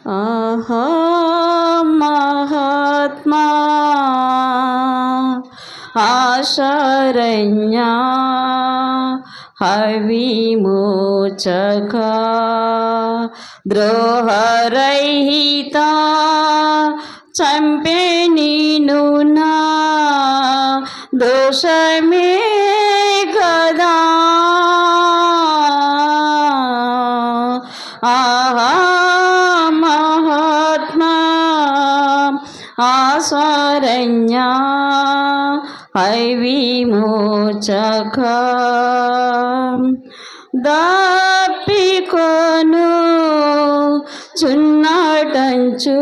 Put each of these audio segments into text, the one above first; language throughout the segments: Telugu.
ఆహా మహాత్మా ఆశరణ్య హవిమోచక ద్రోహరహిత చంపే నీను నా దోషమే కదా. ఆహా మహాత్మా ఆశరణ్య హవిమోచక దప్పికొను చున్నటంచు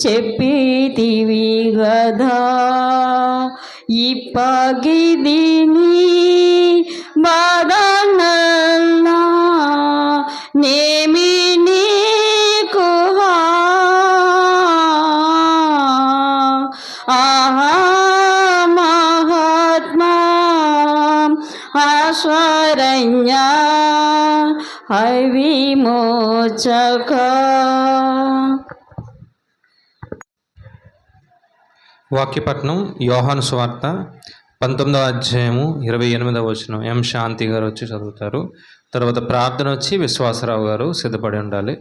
చెప్పితివి గదా ఇప్పగిదిని బాధనల్లా నేమి నీకు ఆహా మహాత్మా ఆశరణ్య హవిమోచక. వాక్యపట్నం యోహాను సువార్త 19వ అధ్యాయము 28వ వచనం. ఎం శాంతి గారు వచ్చి చదువుతారు. తర్వాత ప్రార్థన వచ్చి విశ్వాసరావు గారు సిద్ధపడి ఉండాలి.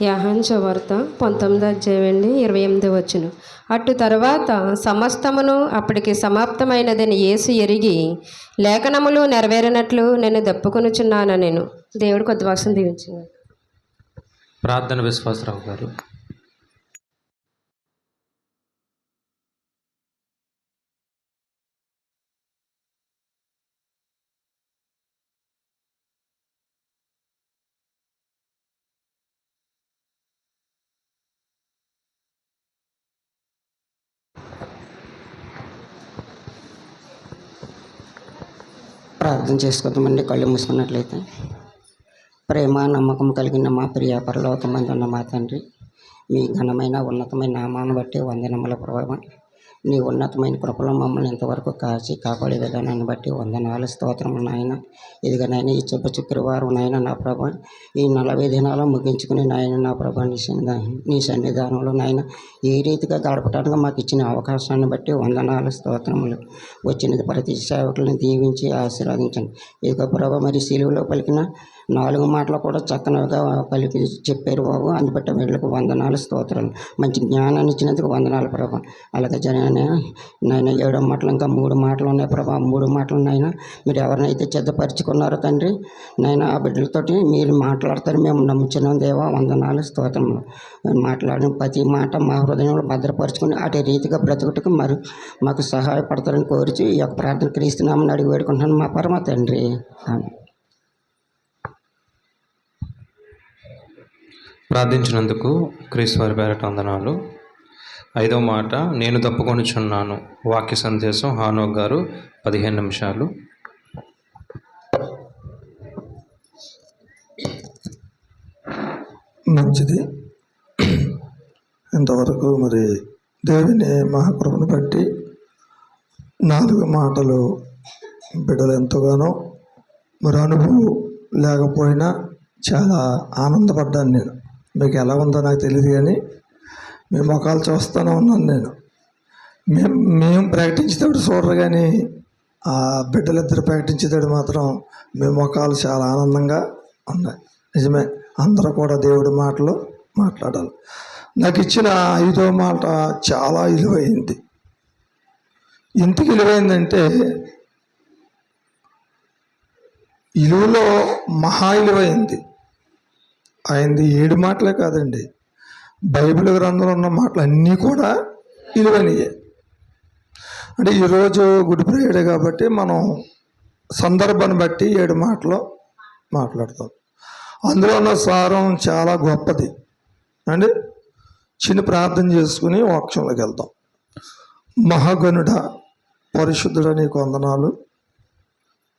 యోహాను సువార్త 19వ అధ్యాయం 28వ వచనం. అటు తర్వాత సమస్తమును అప్పటికి సమాప్తమైనదని యేసు ఎరిగి లేఖనములు నెరవేరినట్లు నేను దప్పుకొనుచున్నాను. నేను దేవుడు కొద్ది వాసం దీవించున్నాను. ప్రార్థన విశ్వాసరావు గారు. ప్రార్థన చేసుకుందామండి. కళ్ళు మూసుకున్నట్లయితే. ప్రేమ నమ్మకం కలిగిన మా ప్రియ పరలోకమందు ఉన్న మా తండ్రి, మీ ఘనమైన ఉన్నతమైన నామాన్ని బట్టి వందనముల ప్రభావం. నీ ఉన్నతమైన కృపలో మమ్మల్ని ఇంతవరకు కాచి కాపాడే విధానాన్ని బట్టి వందనాలు స్తోత్రములు నాయన. ఇదిగనైనా ఈ శుక్రవారం నాయన నా ప్రభా, ఈ 40 దినాలు ముగించుకుని నాయన నా ప్రభా నీ సన్నిధానంలో నాయన ఏ రీతిగా గడపడానికి మాకు ఇచ్చిన అవకాశాన్ని బట్టి వందనాలు స్తోత్రములు. వచ్చినది ప్రతి సేవకులను దీవించి ఆశీర్వదించండి. ఇదిగో ప్రభా, మరి సిలువలో పలికిన 4 మాటలు కూడా చక్కనగా పలికి చెప్పారు బాబు. అందుబట్టి వీళ్ళకు వందనాలు స్తోత్రాలు. మంచి జ్ఞానాన్ని ఇచ్చినందుకు వందనాలు ప్రభా. అలాగే నాయన 7వ మాటలు ఇంకా 3 మాటలు ఉన్నాయి ప్రభా. 3 మాటలు నాయన మీరు ఎవరినైతే సిద్ధపరచుకున్నారో తండ్రి నాయన ఆ బిడ్డలతోటి మీరు మాట్లాడతారు మేము నమ్ముచున్నాం దేవా. వందనాలు స్తోత్రములు. మాట్లాడిన ప్రతి మాట మా హృదయంలో భద్రపరుచుకుని అటు రీతిగా బ్రతుకుటకు మరి మాకు సహాయపడతారని కోరిచి ఈ యొక్క ప్రార్థన క్రీస్తున్నామని అడిగి వేడుకుంటున్నాను మా పరమ తండ్రి. ప్రార్థించినందుకు క్రీస్తు వారి పేరట వందనాలు. 5వ మాట, నేను తప్పుకొనుచున్నాను. వాక్య సందేశం హానోక్ గారు 15 నిమిషాలు. మంచిది. ఇంతవరకు మరి దేవుని మహాకృపను బట్టి 4 మాటలు బిడ్డలు ఎంతగానో మరి అనుభవం లేకపోయినా చాలా ఆనందపడ్డాను నేను. మీకు ఎలా ఉందో నాకు తెలియదు కానీ మీ ముఖాలు చూస్తూనే ఉన్నాను నేను. మేము ప్రకటించేటప్పుడు చూడరు కానీ ఆ బిడ్డలిద్దరు ప్రకటించేటప్పుడు మాత్రం మీ ముఖాలు చాలా ఆనందంగా ఉన్నాయి. నిజమే, అందరూ కూడా దేవుడి మాటలు మాట్లాడాలి. నాకు ఇచ్చిన 5వ మాట చాలా విలువైంది. ఎందుకు విలువైందంటే విలువలో మహా విలువైంది. ఆయనది 7 మాటలే కాదండి, బైబిల్ గ్రంథంలో ఉన్న మాటలు అన్నీ కూడా విలువైనయే. అంటే ఈరోజు గుడ్ ఫ్రైడే కాబట్టి మనం సందర్భాన్ని బట్టి 7 మాటలు మాట్లాడతాం. అందులో ఉన్న సారం చాలా గొప్పది అండి. చిన్న ప్రార్థన చేసుకుని వాక్యంలోకి వెళ్తాం. మహాగణుడ పరిశుద్ధుడ నీకు వందనాలు.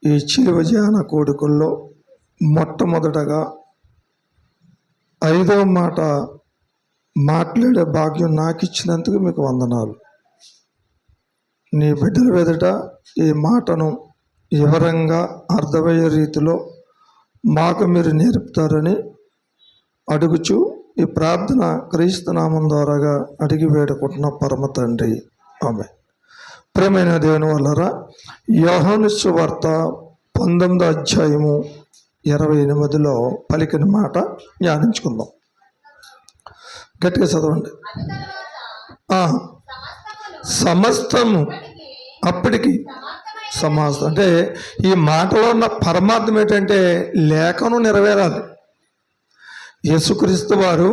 ఈ చిలువ ధ్యాన కోడికల్లో మొట్టమొదటగా 5వ మాట మాట్లాడే భాగ్యం నాకు ఇచ్చినందుకు మీకు వందనాలు. నీ బిడ్డల ఎదుట ఈ మాటను వివరంగా అర్థమయ్యే రీతిలో మాకు మీరు నేర్పుతారని అడుగుచు ఈ ప్రార్థన క్రీస్తు నామం ద్వారాగా అడిగి వేడుకుంటున్న పరమ తండ్రి, ఆమె. ప్రియమైన దేవుని వల్లరా, యోహాను సువార్త 19వ అధ్యాయము 28లో పలికిన మాట ధ్యానించుకుందాం. గట్టిగా చదవండి. సమస్తము అప్పటికి సమాప్తం. అంటే ఈ మాటలో ఉన్న పరమార్థం ఏంటంటే లేఖనం నెరవేరాలి. యేసుక్రీస్తు వారు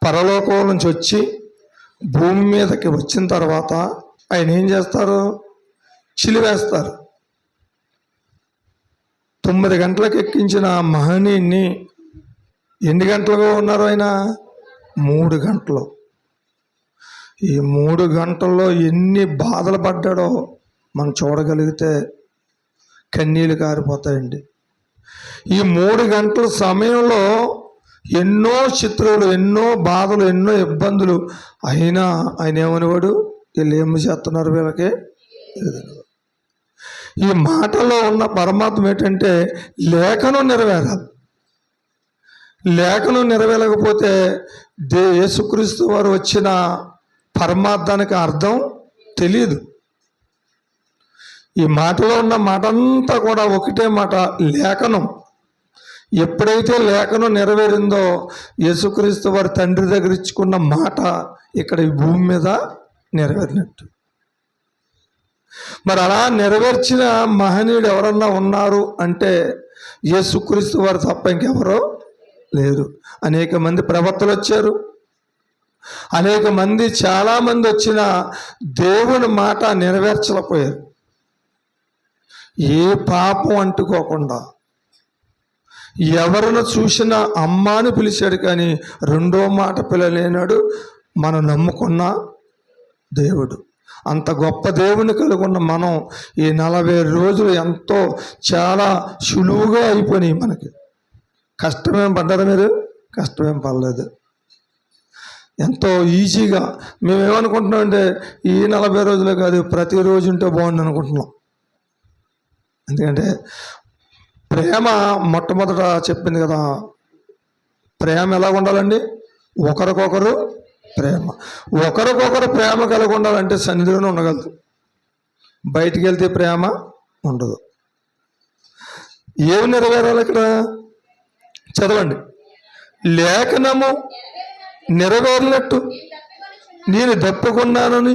పరలోకం నుంచి వచ్చి భూమి మీదకి వచ్చిన తర్వాత ఆయన ఏం చేస్తారు? చిలివేస్తారు. 9 గంటలకు ఎక్కించిన మహనీయుని ఎన్ని గంటలుగా ఉన్నారు ఆయన? 3 గంటలు. ఈ 3 గంటల్లో ఎన్ని బాధలు పడ్డాడో మనం చూడగలిగితే కన్నీళ్ళు కారిపోతాయండి. ఈ 3 గంటల సమయంలో ఎన్నో చిత్రాలు, ఎన్నో బాధలు, ఎన్నో ఇబ్బందులు. అయినా ఆయన ఏమనేవాడు? వీళ్ళు ఏమి చేస్తున్నారు వీళ్ళకి? ఈ మాటలో ఉన్న పరమాత్మ ఏంటంటే లేఖనం నెరవేరాలి. లేఖనం నెరవేరకపోతే యేసుక్రీస్తు వారు వచ్చిన పరమార్థానికి అర్థం తెలియదు. ఈ మాటలో ఉన్న మాట అంతా కూడా ఒకటే మాట, లేఖనం. ఎప్పుడైతే లేఖనం నెరవేరిందో యేసుక్రీస్తు వారి తండ్రి దగ్గర ఇచ్చుకున్న మాట ఇక్కడ ఈ భూమి మీద నెరవేరినట్టు. మరి అలా నెరవేర్చిన మహనీయుడు ఎవరన్నా ఉన్నారు అంటే యేసుక్రీస్తు వారు తప్ప ఇంకెవరో లేరు. అనేక మంది ప్రవక్తలు వచ్చారు, అనేక మంది, చాలామంది వచ్చిన దేవుని మాట నెరవేర్చలేకపోయారు. ఏ పాపం అంటుకోకుండా ఎవరిని చూసినా అమ్మ అని పిలిచాడు, కానీ రెండో మాట పిల్లలేనాడు మనం నమ్ముకున్న దేవుడు. అంత గొప్ప దేవుని కలుగున్న మనం ఈ 40 రోజులు ఎంతో చాలా సులువుగా అయిపోయినాయి మనకి. కష్టమేం పడ్డారా మీరు? కష్టమేం పడలేదు. ఎంతో ఈజీగా. మేమేమనుకుంటున్నామంటే ఈ 40 రోజులే కాదు, ప్రతిరోజు ఉంటే బాగుంది అనుకుంటున్నాం. ఎందుకంటే ప్రేమ మొట్టమొదట చెప్పింది కదా, ప్రేమ ఎలా ఉండాలండి? ఒకరికొకరు ప్రేమ. ఒకరికొకరు ప్రేమ కలిగి ఉండాలంటే సన్నిధిలోనే ఉండగలదు, బయటికి వెళ్తే ప్రేమ ఉండదు. ఏమి నెరవేరాలి ఇక్కడ? చదవండి. లేఖనము నెరవేరినట్టు నేను దప్పుకున్నానని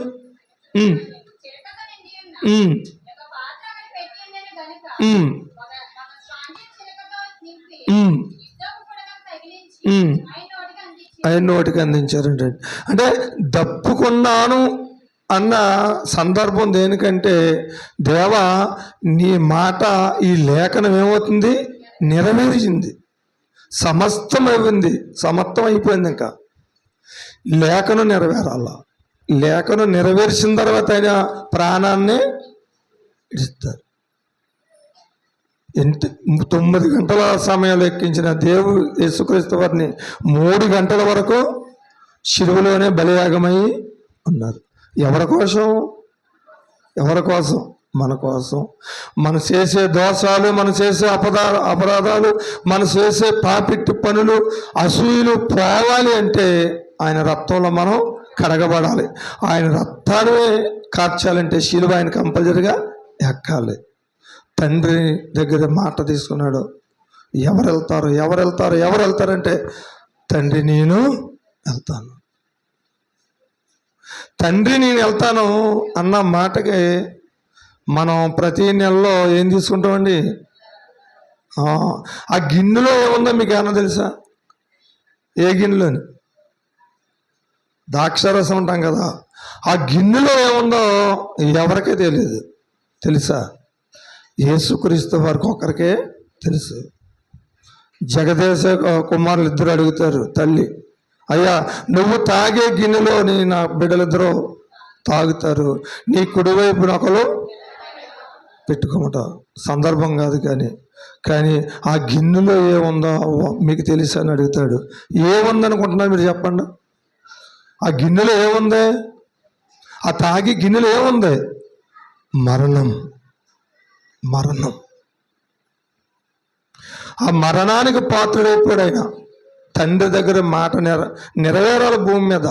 ఆయన నోటికి అందించారంటే, అంటే దప్పుకున్నాను అన్న సందర్భం దేనికంటే, దేవా నీ మాట ఈ లేఖనం ఏమవుతుంది? నెరవేరింది, సమస్తం అయింది, సమస్తం అయిపోయింది. ఇంకా లేఖనం నెరవేరాల. లేఖనం నెరవేర్చిన తర్వాత ఆయన ప్రాణాన్ని ఇస్తారు. 9 గంటల సమయంలో ఎక్కించిన దేవుడు యేసుక్రీస్తు వారిని 3 గంటల వరకు శిలువలోనే బలియాగమై ఉన్నారు. ఎవరి కోసం? ఎవరి కోసం? మన కోసం. మనం చేసే దోషాలు, మనం చేసే అపరాధాలు, మనం చేసే పాపిట్టి పనులు, అసూయలు పోవాలి అంటే ఆయన రక్తంలో మనం కడగబడాలి. ఆయన రక్తాన్ని కార్చాలంటే శిలువ ఆయన కంపల్సరిగా ఎక్కాలి. తండ్రి దగ్గర మాట తీసుకున్నాడు. ఎవరు వెళ్తారంటే తండ్రి నేను వెళ్తాను, తండ్రి నేను వెళ్తాను అన్న మాటకి మనం ప్రతి నెలలో ఏం తీసుకుంటామండి? ఆ గిన్నెలో ఏముందో మీకు ఏమన్నా తెలుసా? ఏ గిన్నెలోని? ద్రాక్షారసం ఉంటాం కదా, ఆ గిన్నెలో ఏముందో ఎవరికే తెలియదు. తెలుసా? యేసుక్రీస్తు వారికి ఒకరికే తెలుసు. జగదేశ కుమారులు 2 అడుగుతారు తల్లి, అయ్యా నువ్వు తాగే గిన్నెలో నా బిడ్డలిద్దరూ తాగుతారు, నీ కుడివైపు ఒకరు పెట్టుకోమట. సందర్భం కాదు, కానీ ఆ గిన్నెలో ఏముందో మీకు తెలుసు అని అడుగుతాడు. ఏముందనుకుంటున్నారు మీరు? చెప్పండి. ఆ గిన్నెలో ఏముంది? ఆ తాగి గిన్నెలో ఏముంది? మరణం. మరణం. ఆ మరణానికి పాత్రుడైపోయాడు ఆయన. తండ్రి దగ్గర మాట నెరవేరాలి భూమి మీద.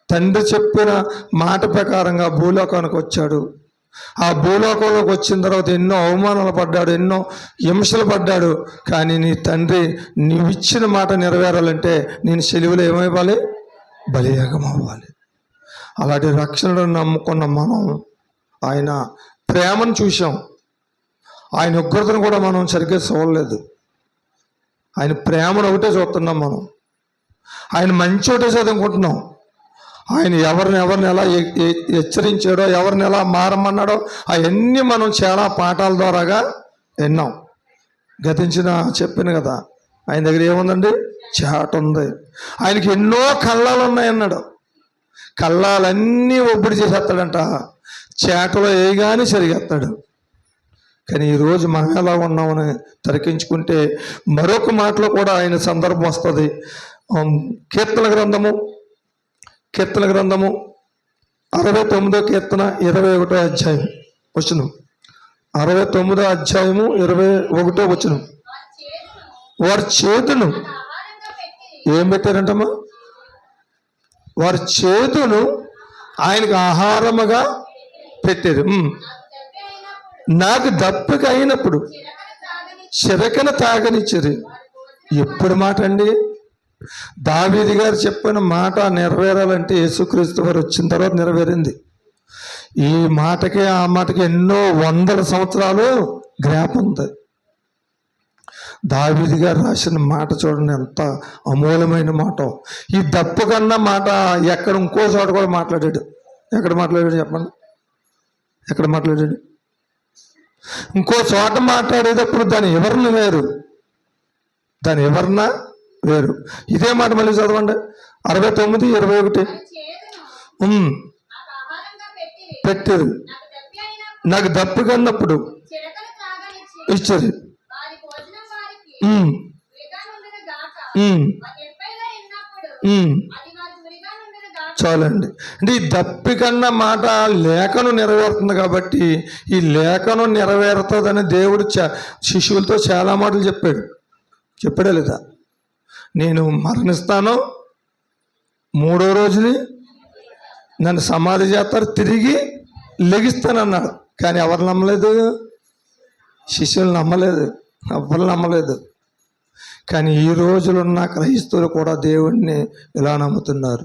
తండ్రి చెప్పిన మాట ప్రకారంగా భూలోకానికి వచ్చాడు. ఆ భూలోకంలోకి వచ్చిన తర్వాత ఎన్నో అవమానాలు పడ్డాడు, ఎన్నో హింసలు పడ్డాడు. కానీ నీ తండ్రి నీవిచ్చిన మాట నెరవేరాలంటే నేను సెలువులో ఏమైవ్వాలి? బలియాగం అవ్వాలి. అలాంటి రక్షణను నమ్ముకున్న మనం ఆయన ప్రేమను చూసాం. ఆయన ఉగ్రతను కూడా మనం సరిగ్గా చూడలేదు. ఆయన ప్రేమను ఒకటే చూస్తున్నాం మనం. ఆయన మంచి ఒకటే చదువుకుంటున్నాం. ఆయన ఎవరిని ఎలా హెచ్చరించాడో, ఎవరిని ఎలా మారమన్నాడో అవన్నీ మనం చాలా పాఠాల ద్వారాగా విన్నాం. గతించిన చెప్పాను కదా, ఆయన దగ్గర ఏముందండి? చాట ఉంది. ఆయనకి ఎన్నో కళ్ళాలు ఉన్నాయన్నాడు. కళ్ళాలన్నీ ఒబ్బడి చేసేస్తాడంట. చేటలో వేయగానే సరిగేస్తాడు. కానీ ఈరోజు మనం ఎలా ఉన్నామని తరికించుకుంటే మరొక మాటలో కూడా ఆయన సందర్భం వస్తుంది. కీర్తన గ్రంథము 69వ కీర్తన 21వ అధ్యాయం వచనం. 69వ అధ్యాయము 21వ వచనం. వారి చేతును ఏం పెట్టారంటమ్మా? వారి చేతును ఆయనకు ఆహారముగా పెట్టారు. నాకు దప్పిక అయినప్పుడు చిరకన తాగనిచ్చారు. ఎప్పుడు మాట అండి? దావీదు గారు చెప్పిన మాట నెరవేరాలంటే యేసుక్రీస్తు వారు వచ్చిన తర్వాత నెరవేరింది. ఈ మాటకి ఆ మాటకి ఎన్నో వందల సంవత్సరాలు గ్యాప్ ఉంది. దావీదు గారు రాసిన మాట చూడండి, ఎంత అమూల్యమైన మాట. ఈ దప్పు కన్నా మాట ఎక్కడ ఇంకో చోట కూడా మాట్లాడాడు. ఎక్కడ మాట్లాడాడు చెప్పండి? ఎక్కడ మాట్లాడాడు? ఇంకో చోట మాట్లాడేటప్పుడు దాని ఎవరిని వేరు, దాని ఎవరన్నా వేరు. ఇదే మాట మళ్ళీ చదవండి. 69:21 పెట్టారు. నాకు దప్పు కన్నప్పుడు ఇచ్చారు. చాలండి. అంటే ఈ దప్పికన్న మాట లేఖను నెరవేరుతుంది కాబట్టి ఈ లేఖను నెరవేరుతుందని దేవుడు శిష్యులతో చాలా మాటలు చెప్పాడా లేదా? నేను మరణిస్తాను, 3వ రోజుని నన్ను సమాధి చేస్తారు, తిరిగి లెగిస్తానన్నాడు. కానీ ఎవరు నమ్మలేదు? శిష్యులు నమ్మలేదు, ఎవరు నమ్మలేదు. కానీ ఈ రోజులున్న క్రైస్తవులు కూడా దేవుడిని ఎలా నమ్ముతున్నారు?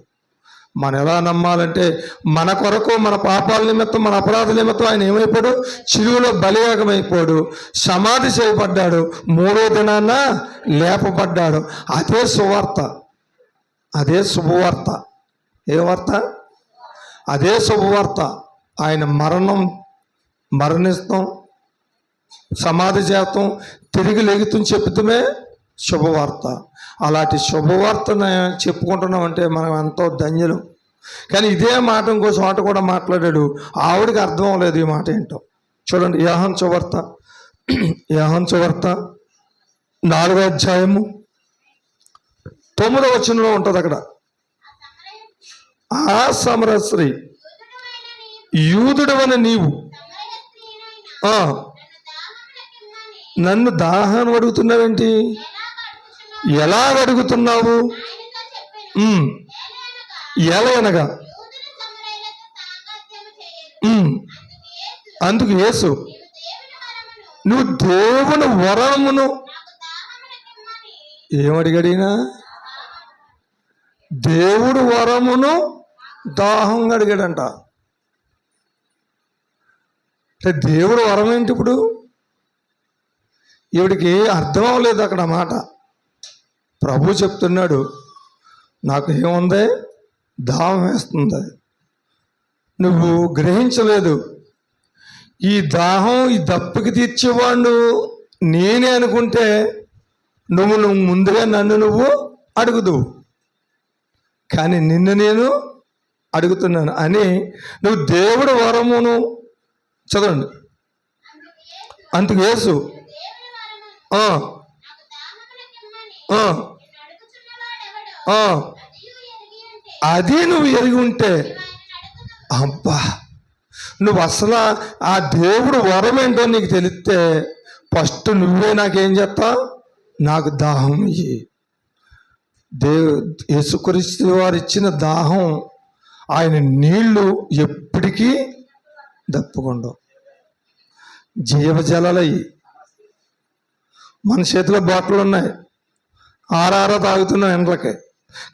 మనం ఎలా నమ్మాలంటే మన కొరకు, మన పాపాల నిమిత్తం, మన అపరాధ నిమిత్తం ఆయన ఏమైపోయాడు? చిలువలో బలియాగమైపోయాడు, సమాధి చేయబడ్డాడు, 3వ దినాన లేపబడ్డాడు. అదే సువార్త, అదే శుభవార్త. ఏ వార్త? అదే శుభవార్త. ఆయన మరణిస్తాం, సమాధి చేస్తాం, తిరిగి లెగుతాం చెప్తామే శుభవార్త. అలాంటి శుభవార్తను చెప్పుకుంటున్నామంటే మనం ఎంతో ధన్యులు. కానీ ఇదే మాట ఇంకో చోట కూడా మాట్లాడాడు. ఆవిడికి అర్థం అవ్వలేదు ఈ మాట ఏంటో. చూడండి, యోహాను సువార్త 4వ అధ్యాయము 9వ వచనంలో ఉంటుంది. అక్కడ ఆ సమరయ స్త్రీ, యూదుడవని నీవు నన్ను దాహం అడుగుతున్నావేంటి? ఎలా అడుగుతున్నావు? ఎలా అనగా అందుకు యేసు, నువ్వు దేవుని వరమును ఏమడిగాడినా? దేవుడు వరమును దాహంగా అడిగాడంట. దేవుడు వరం ఏంటి ఇప్పుడు? ఈవిడికి అర్థం అవ్వలేదు అక్కడ మాట. ప్రభు చెప్తున్నాడు, నాకు ఏముంది? దాహం వేస్తుంది. నువ్వు గ్రహించలేదు. ఈ దాహం, ఈ దప్పికి తీర్చేవాడు నేనే అనుకుంటే నువ్వు ముందుగా నన్ను అడుగుదు. కానీ నిన్ను నేను అడుగుతున్నాను అని నువ్వు దేవుడు వరమును చదవండి. అందుకు యేసు అది నువ్వు ఎరిగి ఉంటే అబ్బా, నువ్వు అసలు ఆ దేవుడు వరం ఏంటో నీకు తెలిస్తే ఫస్ట్ నువ్వే నాకేం చేస్తావు, నాకు దాహం ఇయ్యి. యేసుక్రీస్తు వారు ఇచ్చిన దాహం, ఆయన నీళ్లు ఎప్పటికీ దప్పుకుండవు, జీవజలాలయ్యి. మన చేతిలో బాటిల్ ఉన్నాయి, ఆరారా తాగుతున్నాం ఎండ్లకి,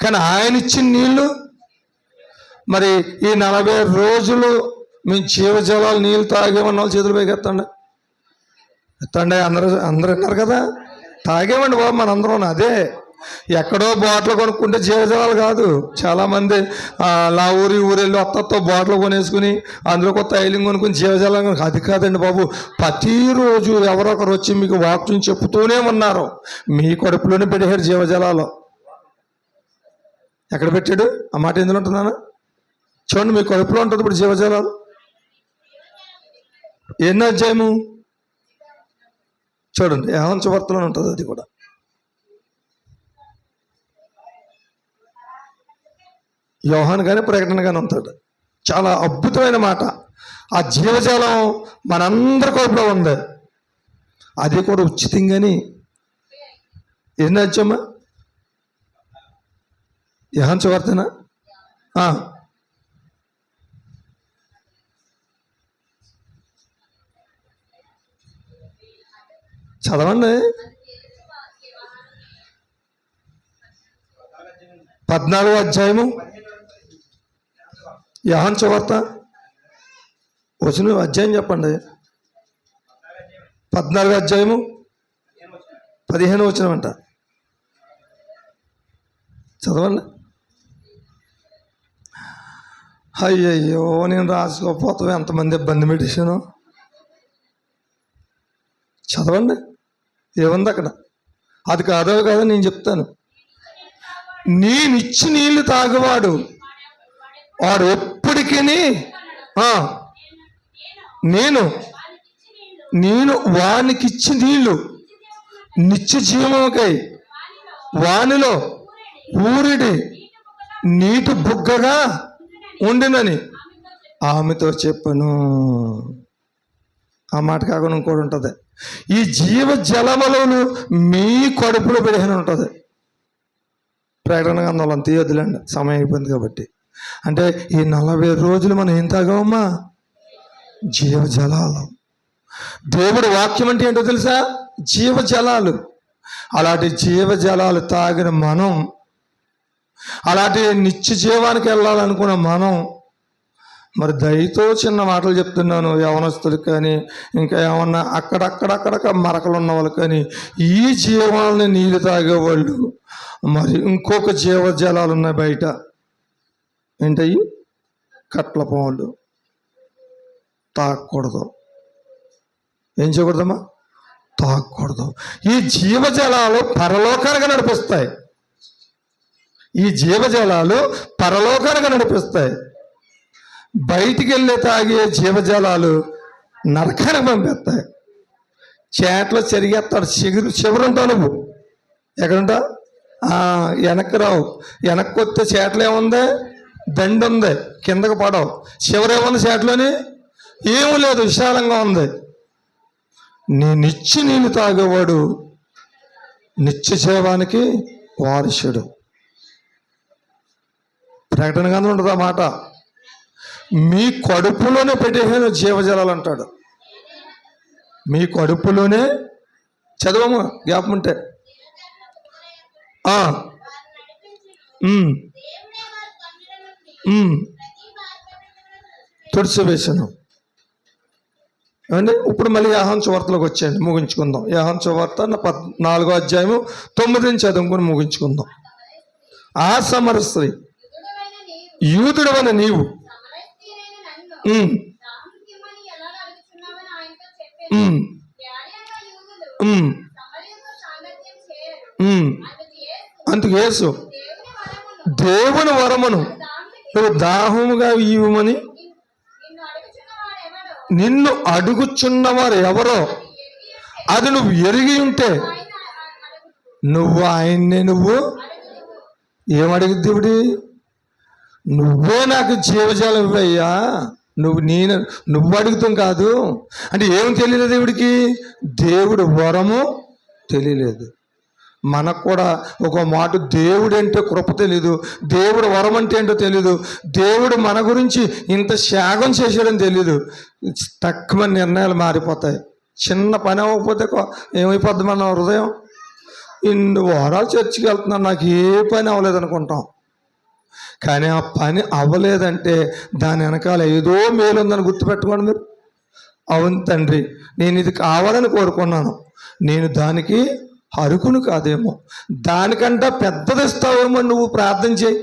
కానీ ఆయన ఇచ్చిన నీళ్లు మరి ఈ 40 రోజులు మేము జీవజలాలు నీళ్ళు తాగేమన్న వాళ్ళు చేతులు పైకి ఎత్తండి, అందరూ విన్నారు కదా, తాగేమండి బాబు మనందరం. అదే ఎక్కడో బాటిల్ కొనుక్కుంటే జీవజలాలు కాదు. చాలామంది నా ఊరి వెళ్ళి అత్తతో బాటిల్ కొనేసుకుని అందులో కొత్త ఐలింగ్ కొనుక్కుని జీవజలం, అది కాదండి బాబు. ప్రతిరోజు ఎవరొకరు వచ్చి మీకు వాక్యం చెప్తూనే ఉన్నారు, మీ కడుపులోనే పెట్టాడు జీవజలాలు. ఎక్కడ పెట్టాడు ఆ మాట? ఎందులో ఉంటున్నాను చూడండి, మీ కడుపులో ఉంటుంది ఇప్పుడు జీవజలాలు. ఎన్నో అధ్యాయము చూడండి, యోహాను సువార్తలో ఉంటుంది అది కూడా. యోహాను కానీ ప్రకటన కానీ ఉంటాడు. చాలా అద్భుతమైన మాట. ఆ జీవజాలం మనందరి కడుపులో ఉంది, అది కూడా ఉచితంగాని. ఎన్నో అధ్యాయమా? యోహాను సువార్తనా? చదవండి. 14వ అధ్యాయము యోహాను సువార్త వచ్చిన అధ్యాయం చెప్పండి. 14వ అధ్యాయము 15వ వచనం అంట. చదవండి. అయ్యయ్యో, నేను రాసుకోకపోతే ఎంతమంది ఇబ్బంది పెట్టేశాను. చదవండి, ఏముంది అక్కడ? అది కాదో కాదో నేను చెప్తాను. నేనిచ్చి నీళ్లు తాగువాడు వాడు ఎప్పటికీ నేను వానికిచ్చి నీళ్లు నిత్య జీవముకై వానిలో ఊరిడి నీటి బుగ్గగా ఉండినని ఆమెతో చెప్పను. ఆ మాట కాకుండా ఇంకోటి ఉంటుంది, ఈ జీవ జలములను మీ కడుపులో పెడిన ఉంటుంది. ప్రకటన గ్రంథంలో తీయొద్దులేండి, సమయం అయిపోయింది కాబట్టి. అంటే ఈ 40 రోజులు మనం ఏం తాగామమ్మా? జీవజలాలు. దేవుడు వాక్యం అంటే ఏంటో తెలుసా? జీవజలాలు. అలాంటి జీవజలాలు తాగిన మనం, అలాంటి నిత్య జీవానికి వెళ్ళాలనుకున్న మనం, మరి దయతో చిన్న మాటలు చెప్తున్నాను యవనస్తులకు కానీ ఇంకా ఏమన్నా అక్కడక్కడ మరకలు ఉన్న వాళ్ళు కానీ, ఈ జీవాలని నీళ్ళు తాగేవాళ్ళు మరి ఇంకొక జీవజలాలు ఉన్నాయి బయట. ఏంటయ్యి? కట్ల పాములు. తాగకూడదు. ఏం చేయకూడదమ్మా? తాగకూడదు. ఈ జీవజలాలు పరలోకానికి నడిపిస్తాయి. ఈ జీవజలాలు పరలోకానికి నడిపిస్తాయి. బయటికి వెళ్ళి తాగే జీవజలాలు నరకానికి పంపిస్తాయి. చేట్లో చెరిగేస్తాడు, చివరుంటావు నువ్వు. ఎక్కడుంటావు? వెనక్కి రావు. వెనక్కి వస్తే చేటలు ఏముంది? దండి ఉంది, కిందకు పడవు. చివరేముంది చేటలోని? ఏమీ లేదు, విశాలంగా ఉంది. నిత్య నీళ్ళు తాగేవాడు నిత్య జీవానికి వారసుడు. ప్రకటన గ్రంథంలో ఉంటుంది ఆ మాట. మీ కడుపులోనే పెట్టేసాను జీవజలాలు అంటాడు. మీ కడుపులోనే. చదవము జ్ఞాపకం ఉంటే. తుడిచివేశాను ఏమండి. ఇప్పుడు మళ్ళీ యోహాను సువార్తలోకి వచ్చేయండి, ముగించుకుందాం. యోహాను సువార్త 4వ అధ్యాయము 9 నుంచి చదువుకుని ముగించుకుందాం. ఆ సమర స్త్రీ, యూదుడవైన నీవు అందుకు యేసు, దేవుని వరమును నువ్వు దాహముగా ఇవ్వమని నిన్ను అడుగుచున్నవారు ఎవరో అది నువ్వు ఎరిగి ఉంటే నువ్వు ఆయన్నే నువ్వు ఏమడిగి దేవుడి నువ్వే నాకు జీవజలం ఇవ్వయ్యా, నువ్వు అడుగుతాం కాదు అంటే ఏం తెలియలేదు దేవుడికి, దేవుడు వరము తెలియలేదు. మనకు కూడా ఒక మాట దేవుడు అంటే కృప తెలీదు, దేవుడు వరం అంటే ఏంటో తెలీదు, దేవుడు మన గురించి ఇంత త్యాగం చేశాడని తెలీదు. తక్కువ నిర్ణయాలు మారిపోతాయి. చిన్న పని అవ్వకపోతే ఏమైపోద్ది మన హృదయం? ఇన్ని వారాలు చర్చికి వెళ్తున్నాను, నాకు ఏ పని అవ్వలేదు అనుకుంటాం. కానీ ఆ పని అవ్వలేదంటే దాని వెనకాల ఏదో మేలు ఉందని గుర్తుపెట్టుకోండి మీరు. అవును తండ్రి, నేను ఇది కావాలని కోరుకున్నాను, నేను దానికి అరుకును కాదేమో, దానికంటే పెద్దది ఇస్తావేమో, నువ్వు ప్రార్థన చేయి,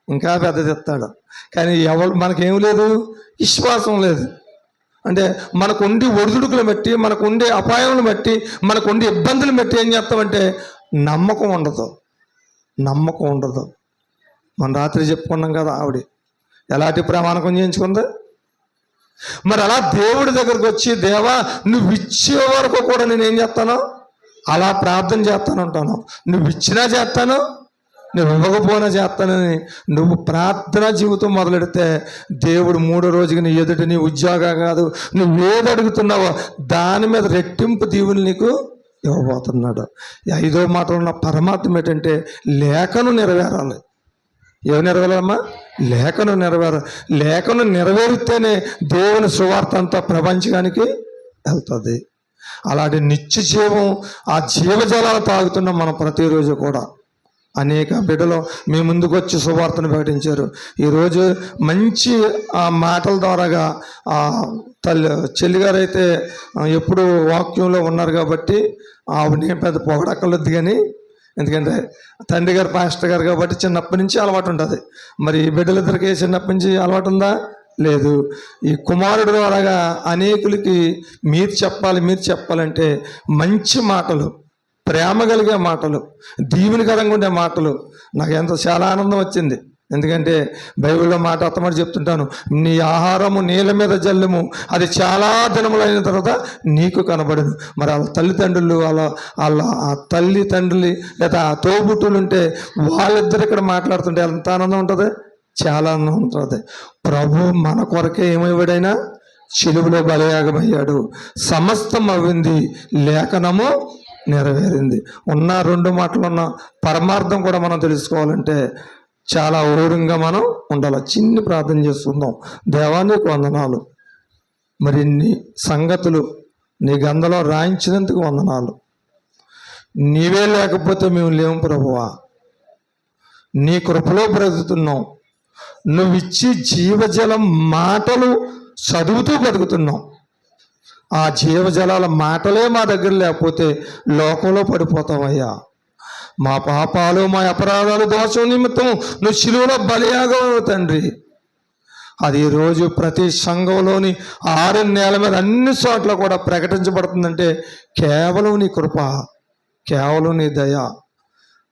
ఇంకా పెద్దది ఇస్తాడు. కానీ మనకేం లేదు, విశ్వాసం లేదు. అంటే మనకుండి ఒడిదుడుకులు బట్టి, మనకుండే అపాయములు బట్టి, మనకుండే ఇబ్బందులు బట్టి ఏం చేస్తామంటే నమ్మకం ఉండదు. మన రాత్రి చెప్పుకున్నాం కదా, ఆవిడ ఎలాంటి ప్రమాణకం చేయించుకుంది. మరి అలా దేవుడి దగ్గరకు వచ్చి, దేవా నువ్వు ఇచ్చే వరకు కూడా నేనేం చేస్తాను, అలా ప్రార్థన చేస్తానంటాను. నువ్వు ఇచ్చినా చేస్తాను, నువ్వు ఇవ్వకపోయినా చేస్తానని నువ్వు ప్రార్థనా జీవితం మొదలెడితే దేవుడు 3వ రోజుకి నీ ఎదుటి నీ ఉద్యోగం కాదు, నువ్వు ఏది అడుగుతున్నావో దాని మీద రెట్టింపు దీవులు నీకు ఇవ్వబోతున్నాడు. 5వ మాటలో ఉన్న పరమార్థం ఏంటంటే లేఖను నెరవేరాలి. ఏమి నెరవేరాలమ్మా? లేఖను నెరవేరితేనే దేవుని సువార్త అంతా ప్రపంచానికి వెళ్తుంది. అలాంటి నిత్య జీవం, ఆ జీవజలాలు తాగుతున్నాం మనం ప్రతిరోజు కూడా. అనేక బిడ్డలు మీ ముందుకు వచ్చి సువార్తను ప్రకటించారు. ఈరోజు మంచి ఆ మాటల ద్వారాగా చెల్లిగారు అయితే ఎప్పుడు వాక్యంలో ఉన్నారు కాబట్టి ఆవిడని పెద్ద పొగడక్కర్లేదు. కానీ ఎందుకంటే తండ్రి గారు పాస్టర్ గారు కాబట్టి చిన్నప్పటి నుంచి అలవాటు ఉంటుంది. మరి బిడ్డలిద్దరికి చిన్నప్పటి నుంచి అలవాటు ఉందా? లేదు. ఈ కుమారుడు ద్వారాగా అనేకులకి మీరు చెప్పాలంటే మంచి మాటలు, ప్రేమ కలిగే మాటలు, దీవెనకరంగా ఉండే మాటలు నాకు చాలా ఆనందం వచ్చింది. ఎందుకంటే బైబిల్లో మాట అత్తమాట చెప్తుంటాను, నీ ఆహారము నీళ్ళ మీద జల్లము, అది చాలా దినములైన తర్వాత నీకు కనబడదు. మరి వాళ్ళ తల్లిదండ్రులు, వాళ్ళ ఆ తల్లి తండ్రులు లేదా ఆ తోబుట్టులు ఉంటే వాళ్ళిద్దరు ఇక్కడ మాట్లాడుతుంటే ఎంత ఆనందం ఉంటుంది, చాలా ఆనందం ఉంటుంది. ప్రభు మన కొరకే ఏమైవాడైనా శిలువలో బలియాగమయ్యాడు, సమస్తం అవ్వింది, లేఖనము నెరవేరింది. ఉన్న 2 మాటలు ఉన్న పరమార్థం కూడా మనం తెలుసుకోవాలంటే చాలా ఊరంగా మనం ఉండాలి. చిన్ని ప్రార్థన చేసుకుందాం. దేవా నీకు వందనాలు, మరి నీ సంగతులు నీ గంధలో రాయించినందుకు వందనాలు. నీవే లేకపోతే మేము లేము ప్రభువా, నీ కృపలో బ్రతుకుతున్నాం. నువ్వు ఇచ్చి జీవజలం మాటలు చదువుతూ బతుకుతున్నాం. ఆ జీవజలాల మాటలే మా దగ్గర లేకపోతే లోకంలో పడిపోతామయ్యా. మా పాపాలు, మా అపరాధాలు, దోషం నిమిత్తం నువ్వు శిలువలో బలియాగవు తండ్రి. అది ఈరోజు ప్రతి సంఘంలోని 6 నేల మీద అన్ని చోట్ల కూడా ప్రకటించబడుతుందంటే కేవలం నీ కృప, కేవలం నీ దయ.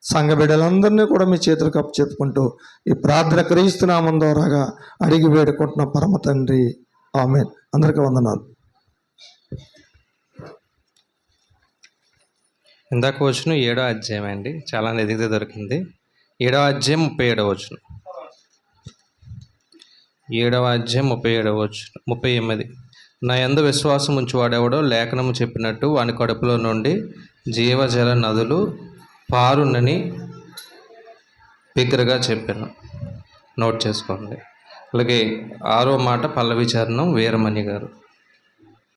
సంఘ బిడ్డలందరినీ కూడా మీ చేతులకు అప్పచెప్పుకుంటూ ఈ ప్రార్థన క్రీస్తునామం ద్వారాగా అడిగి వేడుకుంటున్న పరమ తండ్రి, ఆమేన్. అందరికీ వందనాలు. ఇందాక వచ్చిన 7వ అధ్యాయం అండి, చాలా ఎదిగితే దొరికింది. 7వ అధ్యాయం 37వ వచనం. 7వ అధ్యాయం 37వ వచనం, 38. నా యందు విశ్వాసం ఉంచువాడెవడో లేఖనము చెప్పినట్టు వాని కడుపులో నుండి జీవజల నదులు పారునని బిగ్గరగా చెప్పాను. నోట్ చేసుకోండి. అలాగే 6వ మాట పల్లవి చరణం వీరమణి గారు.